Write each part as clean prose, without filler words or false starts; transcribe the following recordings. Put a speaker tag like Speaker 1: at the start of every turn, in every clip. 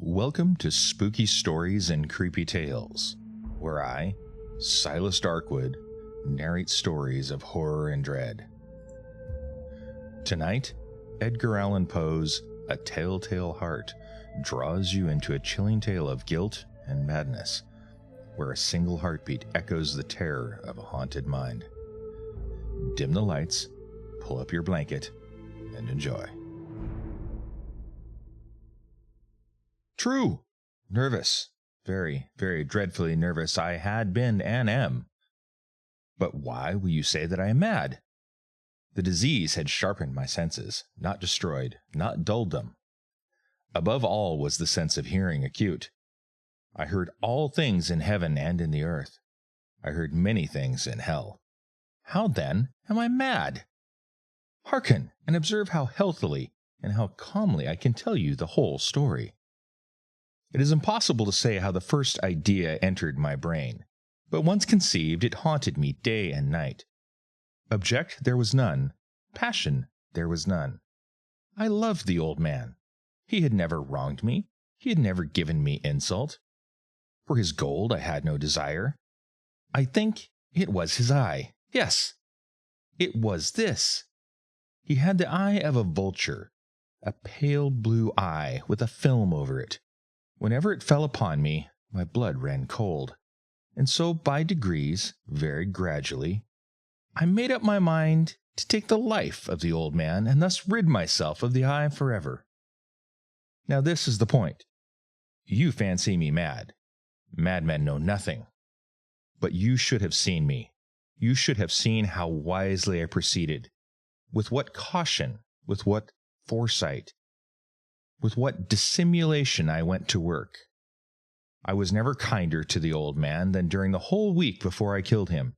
Speaker 1: Welcome to Spooky Stories and Creepy Tales, where I, Silas Darkwood, narrate stories of horror and dread. Tonight, Edgar Allan Poe's A Telltale Heart draws you into a chilling tale of guilt and madness, where a single heartbeat echoes the terror of a haunted mind. Dim the lights, pull up your blanket, and enjoy. True. Nervous. Very, very dreadfully nervous I had been and am. But why will you say that I am mad? The disease had sharpened my senses, not destroyed, not dulled them. Above all was the sense of hearing acute. I heard all things in heaven and in the earth. I heard many things in hell. How, then, am I mad? Hearken, and observe how healthily and how calmly I can tell you the whole story. It is impossible to say how the first idea entered my brain, but once conceived, it haunted me day and night. Object there was none, passion there was none. I loved the old man. He had never wronged me. He had never given me insult. For his gold I had no desire. I think it was his eye. Yes, it was this. He had the eye of a vulture, a pale blue eye with a film over it. Whenever it fell upon me, my blood ran cold, and so by degrees, very gradually, I made up my mind to take the life of the old man and thus rid myself of the eye forever. Now this is the point. You fancy me mad. Madmen know nothing. But you should have seen me. You should have seen how wisely I proceeded, with what caution, with what foresight, with what dissimulation I went to work. I was never kinder to the old man than during the whole week before I killed him.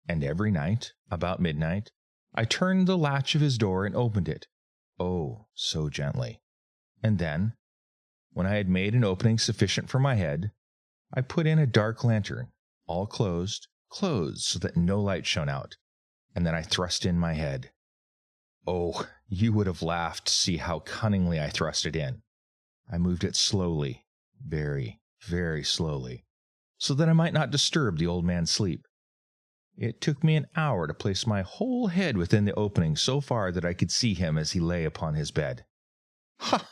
Speaker 1: And every night, about midnight, I turned the latch of his door and opened it, oh, so gently. And then, when I had made an opening sufficient for my head, I put in a dark lantern, all closed so that no light shone out, and then I thrust in my head. Oh, you would have laughed to see how cunningly I thrust it in. I moved it slowly, very, very slowly, so that I might not disturb the old man's sleep. It took me an hour to place my whole head within the opening so far that I could see him as he lay upon his bed. Ha!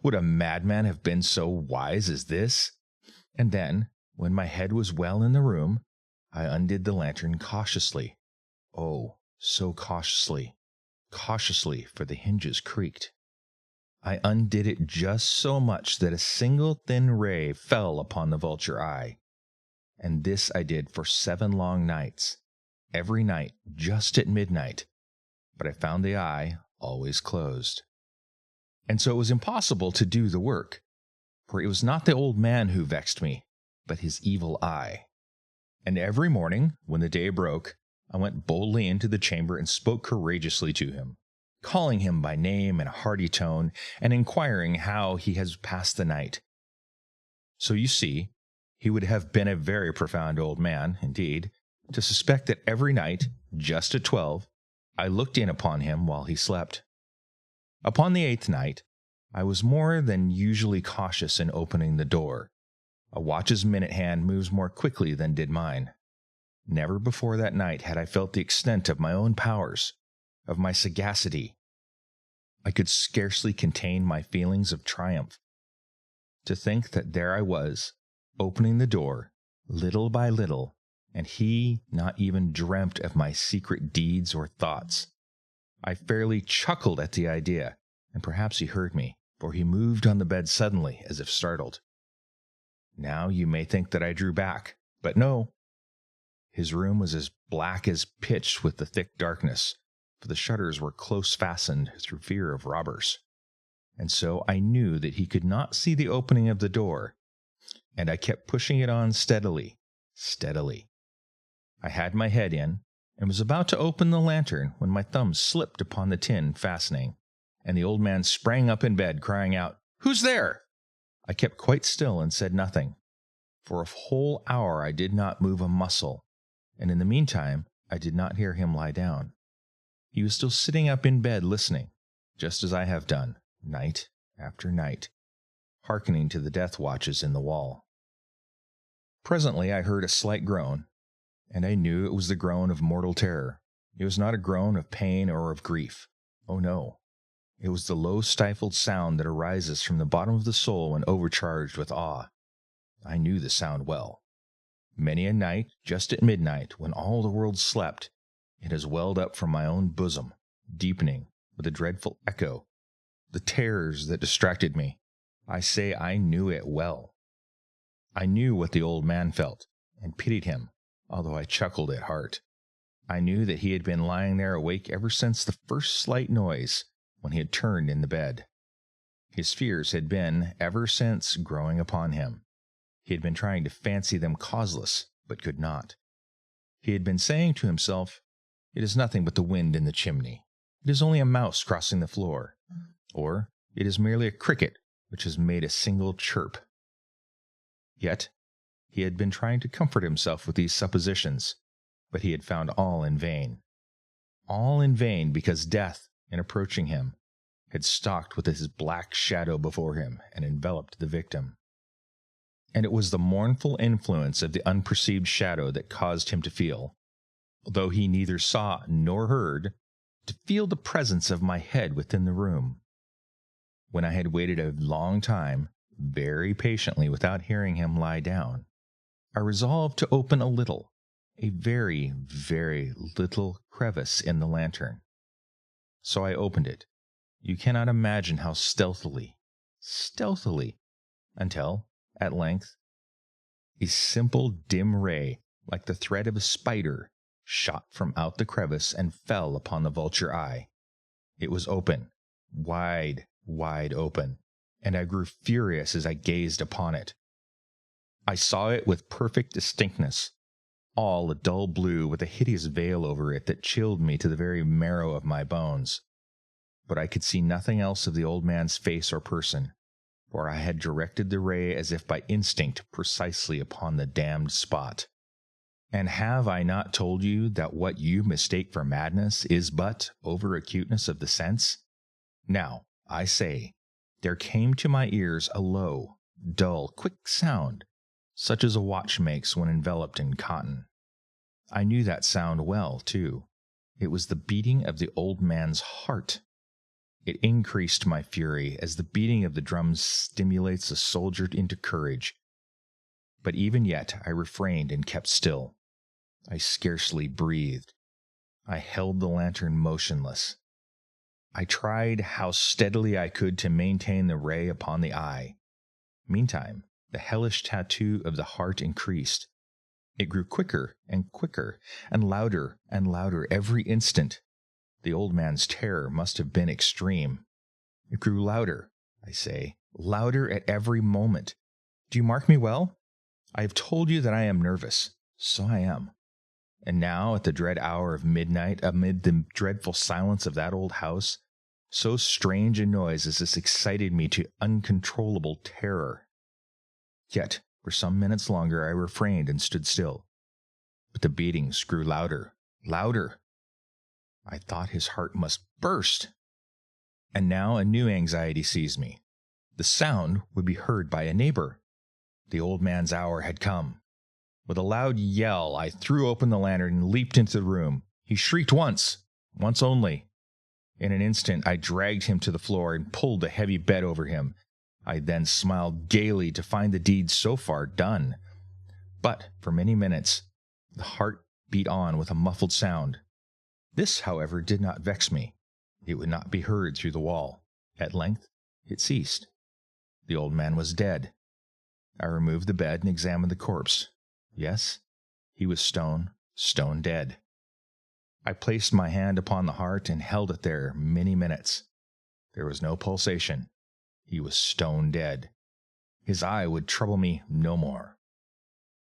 Speaker 1: Would a madman have been so wise as this? And then, when my head was well in the room, I undid the lantern cautiously. Oh, so cautiously. Cautiously, for the hinges creaked. I undid it just so much that a single thin ray fell upon the vulture eye. And this I did for 7 long nights, every night just at midnight, but I found the eye always closed. And so it was impossible to do the work, for it was not the old man who vexed me, but his evil eye. And every morning, when the day broke, I went boldly into the chamber and spoke courageously to him, calling him by name in a hearty tone, and inquiring how he has passed the night. So you see, he would have been a very profound old man, indeed, to suspect that every night, just at 12, I looked in upon him while he slept. Upon the 8th night, I was more than usually cautious in opening the door. A watch's minute hand moves more quickly than did mine. Never before that night had I felt the extent of my own powers, of my sagacity. I could scarcely contain my feelings of triumph. To think that there I was, opening the door, little by little, and he not even dreamt of my secret deeds or thoughts. I fairly chuckled at the idea, and perhaps he heard me, for he moved on the bed suddenly, as if startled. Now you may think that I drew back, but no. His room was as black as pitch with the thick darkness, for the shutters were close fastened through fear of robbers. And so I knew that he could not see the opening of the door, and I kept pushing it on steadily. I had my head in, and was about to open the lantern when my thumb slipped upon the tin fastening, and the old man sprang up in bed, crying out, "Who's there?" I kept quite still and said nothing. For a whole hour I did not move a muscle, and in the meantime I did not hear him lie down. He was still sitting up in bed listening, just as I have done, night after night. hearkening to the death watches in the wall. Presently I heard a slight groan, and I knew it was the groan of mortal terror. It was not a groan of pain or of grief. Oh no. It was the low stifled sound that arises from the bottom of the soul when overcharged with awe. I knew the sound well. Many a night, just at midnight, when all the world slept, it has welled up from my own bosom, deepening with a dreadful echo the terrors that distracted me. I say I knew it well. I knew what the old man felt, and pitied him, although I chuckled at heart. I knew that he had been lying there awake ever since the first slight noise, when he had turned in the bed. His fears had been, ever since, growing upon him. He had been trying to fancy them causeless, but could not. He had been saying to himself, "It is nothing but the wind in the chimney. It is only a mouse crossing the floor. Or, it is merely a cricket which has made a single chirp." Yet, he had been trying to comfort himself with these suppositions, but he had found all in vain. All in vain, because death, in approaching him, had stalked with his black shadow before him and enveloped the victim. And it was the mournful influence of the unperceived shadow that caused him to feel, though he neither saw nor heard, to feel the presence of my head within the room. When I had waited a long time, very patiently without hearing him lie down, I resolved to open a very, very little crevice in the lantern. So I opened it. You cannot imagine how stealthily, until, at length, a simple dim ray, like the thread of a spider, shot from out the crevice and fell upon the vulture eye. It was open, wide open, and I grew furious as I gazed upon it. I saw it with perfect distinctness, all a dull blue with a hideous veil over it that chilled me to the very marrow of my bones. But I could see nothing else of the old man's face or person, for I had directed the ray as if by instinct precisely upon the damned spot. And have I not told you that what you mistake for madness is but over-acuteness of the sense? Now, I say, there came to my ears a low, dull, quick sound, such as a watch makes when enveloped in cotton. I knew that sound well, too. It was the beating of the old man's heart. It increased my fury, as the beating of the drums stimulates a soldier into courage. But even yet I refrained and kept still. I scarcely breathed. I held the lantern motionless. I tried how steadily I could to maintain the ray upon the eye. Meantime, the hellish tattoo of the heart increased. It grew quicker and quicker, and louder every instant. The old man's terror must have been extreme. It grew louder, I say, louder at every moment. Do you mark me well? I have told you that I am nervous. So I am. And now, at the dread hour of midnight, amid the dreadful silence of that old house, so strange a noise as this excited me to uncontrollable terror. Yet, for some minutes longer, I refrained and stood still. But the beatings grew louder. I thought his heart must burst. And now a new anxiety seized me. The sound would be heard by a neighbor. The old man's hour had come. With a loud yell, I threw open the lantern and leaped into the room. He shrieked once only. In an instant, I dragged him to the floor and pulled the heavy bed over him. I then smiled gaily to find the deed so far done. But for many minutes, the heart beat on with a muffled sound. This, however, did not vex me. It would not be heard through the wall. At length, it ceased. The old man was dead. I removed the bed and examined the corpse. Yes, he was stone dead. I placed my hand upon the heart and held it there many minutes. There was no pulsation. He was stone dead. His eye would trouble me no more.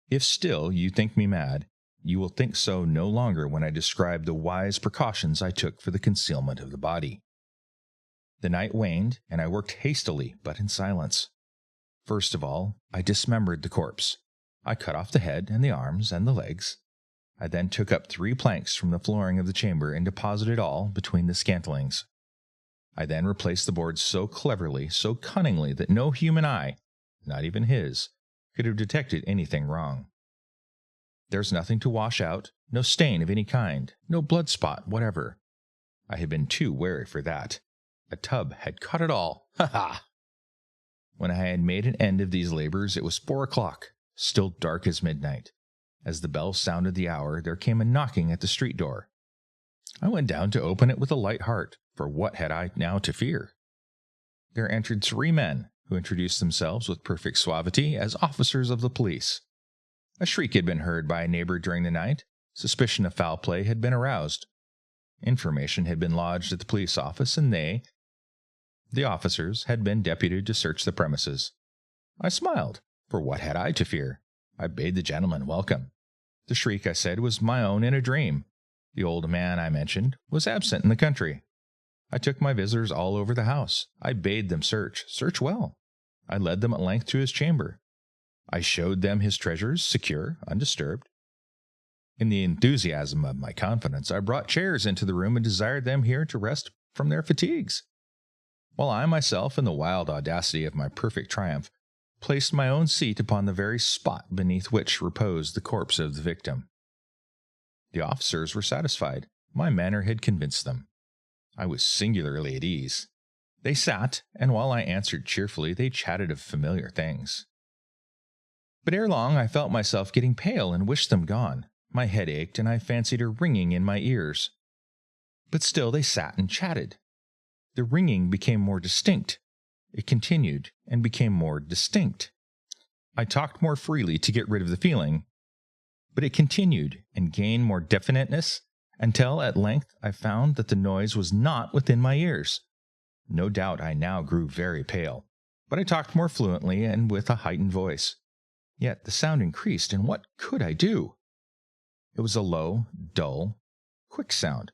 Speaker 1: If still you think me mad, you will think so no longer when I describe the wise precautions I took for the concealment of the body. The night waned, and I worked hastily, but in silence. First of all, I dismembered the corpse. I cut off the head and the arms and the legs. I then took up 3 planks from the flooring of the chamber and deposited all between the scantlings. I then replaced the boards so cleverly, so cunningly, that no human eye, not even his, could have detected anything wrong. There's nothing to wash out, no stain of any kind, no blood spot whatever. I had been too wary for that. A tub had caught it all. Ha ha! When I had made an end of these labors, it was 4 o'clock, still dark as midnight. As the bell sounded the hour, there came a knocking at the street door. I went down to open it with a light heart, for what had I now to fear? There entered 3 men, who introduced themselves with perfect suavity as officers of the police. A shriek had been heard by a neighbor during the night. Suspicion of foul play had been aroused. Information had been lodged at the police office, and the officers, had been deputed to search the premises. I smiled, for what had I to fear? I bade the gentleman welcome. The shriek, I said, was my own in a dream. The old man I mentioned was absent in the country. I took my visitors all over the house. I bade them search well. I led them at length to his chamber. I showed them his treasures, secure, undisturbed. In the enthusiasm of my confidence, I brought chairs into the room and desired them here to rest from their fatigues, while I myself, in the wild audacity of my perfect triumph, placed my own seat upon the very spot beneath which reposed the corpse of the victim. The officers were satisfied. My manner had convinced them. I was singularly at ease. They sat, and while I answered cheerfully, they chatted of familiar things. But ere long I felt myself getting pale and wished them gone. My head ached, and I fancied a ringing in my ears. But still they sat and chatted. The ringing became more distinct. It continued and became more distinct. I talked more freely to get rid of the feeling, but it continued and gained more definiteness until at length I found that the noise was not within my ears. No doubt I now grew very pale, but I talked more fluently and with a heightened voice. Yet the sound increased, and what could I do? It was a low, dull, quick sound,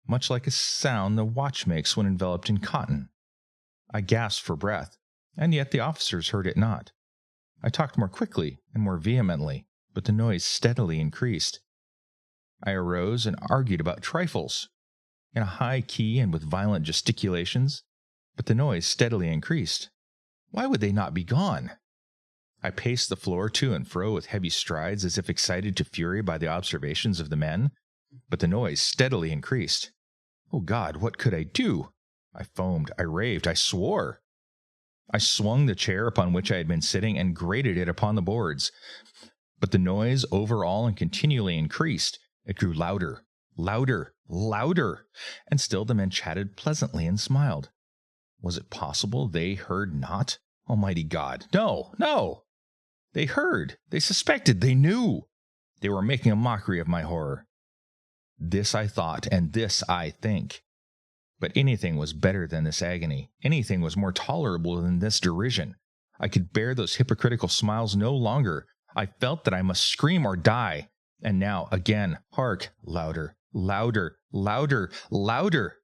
Speaker 1: much like a sound the watch makes when enveloped in cotton. I gasped for breath, and yet the officers heard it not. I talked more quickly and more vehemently, but the noise steadily increased. I arose and argued about trifles, in a high key and with violent gesticulations, but the noise steadily increased. Why would they not be gone? I paced the floor to and fro with heavy strides as if excited to fury by the observations of the men, but the noise steadily increased. Oh God, what could I do? I foamed, I raved, I swore. I swung the chair upon which I had been sitting and grated it upon the boards, but the noise over all and continually increased. It grew louder, louder, louder, and still the men chatted pleasantly and smiled. Was it possible they heard not? Almighty God, no, no! They heard, they suspected, they knew. They were making a mockery of my horror. This I thought, and this I think. But anything was better than this agony. Anything was more tolerable than this derision. I could bear those hypocritical smiles no longer. I felt that I must scream or die. And now, again, hark, louder, louder, louder, louder.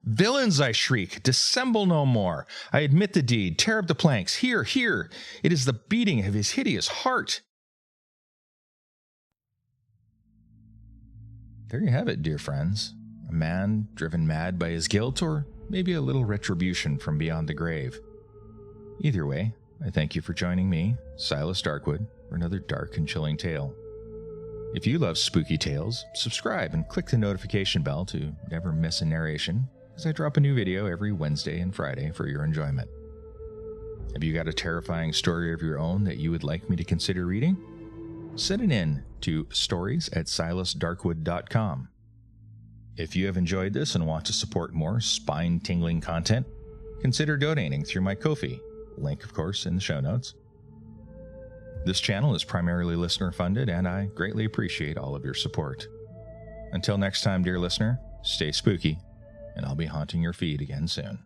Speaker 1: Villains, I shriek, dissemble no more. I admit the deed, tear up the planks. Here, here, it is the beating of his hideous heart. There you have it, dear friends. A man driven mad by his guilt, or maybe a little retribution from beyond the grave. Either way, I thank you for joining me, Silas Darkwood, for another dark and chilling tale. If you love spooky tales, subscribe and click the notification bell to never miss a narration, as I drop a new video every Wednesday and Friday for your enjoyment. Have you got a terrifying story of your own that you would like me to consider reading? Send it in to stories@silasdarkwood.com. If you have enjoyed this and want to support more spine-tingling content, consider donating through my Ko-fi, link of course in the show notes. This channel is primarily listener-funded, and I greatly appreciate all of your support. Until next time, dear listener, stay spooky, and I'll be haunting your feed again soon.